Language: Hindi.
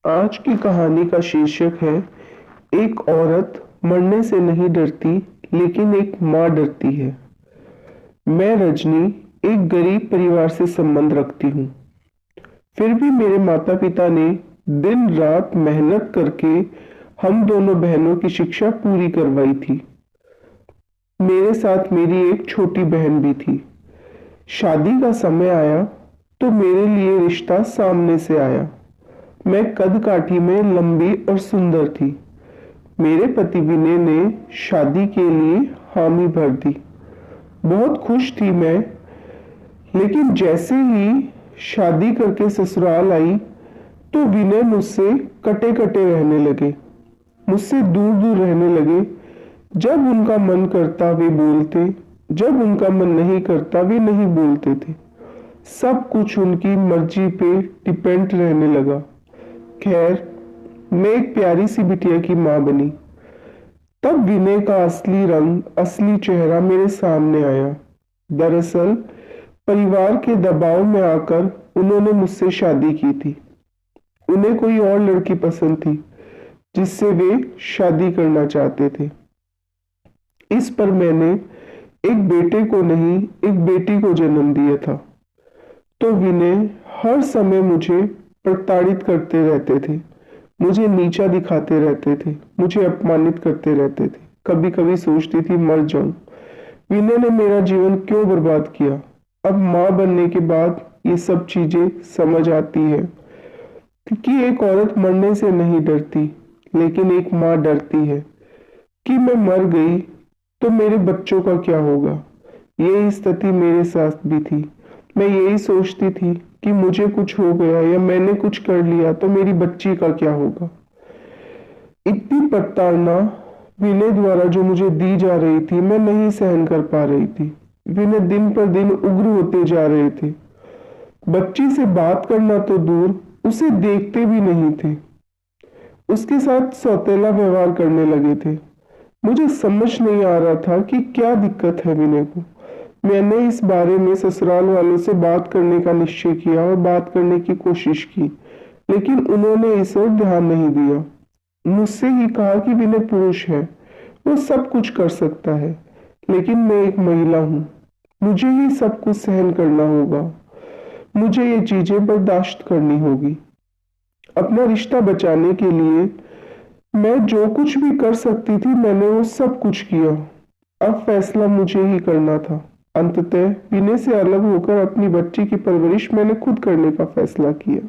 आज की कहानी का शीर्षक है एक औरत मरने से नहीं डरती लेकिन एक माँ डरती है। मैं रजनी एक गरीब परिवार से संबंध रखती हूँ। फिर भी मेरे माता पिता ने दिन रात मेहनत करके हम दोनों बहनों की शिक्षा पूरी करवाई थी। मेरे साथ मेरी एक छोटी बहन भी थी। शादी का समय आया तो मेरे लिए रिश्ता सामने से आया। मैं कद काठी में लंबी और सुंदर थी। मेरे पति विनय ने शादी के लिए हामी भर दी। बहुत खुश थी मैं, लेकिन जैसे ही शादी करके ससुराल आई तो विनय मुझसे कटे कटे रहने लगे, मुझसे दूर दूर रहने लगे। जब उनका मन करता वे बोलते, जब उनका मन नहीं करता वे नहीं बोलते थे। सब कुछ उनकी मर्जी पे डिपेंड रहने लगा। खैर, मैं एक प्यारी सी बिटिया की माँ बनी। तब विनय का असली रंग, असली चेहरा मेरे सामने आया। दरअसल परिवार के दबाव में आकर उन्होंने मुझसे शादी की थी। उन्हें कोई और लड़की पसंद थी जिससे वे शादी करना चाहते थे। इस पर मैंने एक बेटे को नहीं, एक बेटी को जन्म दिया था। तो विनय हर समय मुझे प्रताड़ित करते रहते थे, मुझे नीचा दिखाते रहते थे, मुझे अपमानित करते रहते थे। कभी कभी सोचती थी मर जाऊं। विनय ने मेरा जीवन क्यों बर्बाद किया? अब माँ बनने के बाद ये सब चीजें समझ आती है कि एक औरत मरने से नहीं डरती, लेकिन एक माँ डरती है कि मैं मर गई तो मेरे बच्चों का क्या होगा। यही स्थिति मेरे साथ भी थी। मैं यही सोचती थी कि मुझे कुछ हो गया या मैंने कुछ कर लिया तो मेरी बच्ची का क्या होगा। इतनी प्रताड़ना विनय द्वारा जो मुझे दी जा रही थी, मैं नहीं सहन कर पा रही थी। विनय दिन पर दिन उग्र होते जा रहे थे। बच्ची से बात करना तो दूर, उसे देखते भी नहीं थे। उसके साथ सौतेला व्यवहार करने लगे थे। मुझे समझ नहीं आ रहा था कि क्या दिक्कत है विनय को। मैंने इस बारे में ससुराल वालों से बात करने का निश्चय किया और बात करने की कोशिश की, लेकिन उन्होंने इस ओर ध्यान नहीं दिया। मुझसे ही कहा कि विनय पुरुष है, वो सब कुछ कर सकता है, लेकिन मैं एक महिला हूँ, मुझे ही सब कुछ सहन करना होगा, मुझे ये चीजें बर्दाश्त करनी होगी। अपना रिश्ता बचाने के लिए मैं जो कुछ भी कर सकती थी मैंने वो सब कुछ किया। अब फैसला मुझे ही करना था। अंततः विनय से अलग होकर अपनी बच्ची की परवरिश मैंने खुद करने का फैसला किया।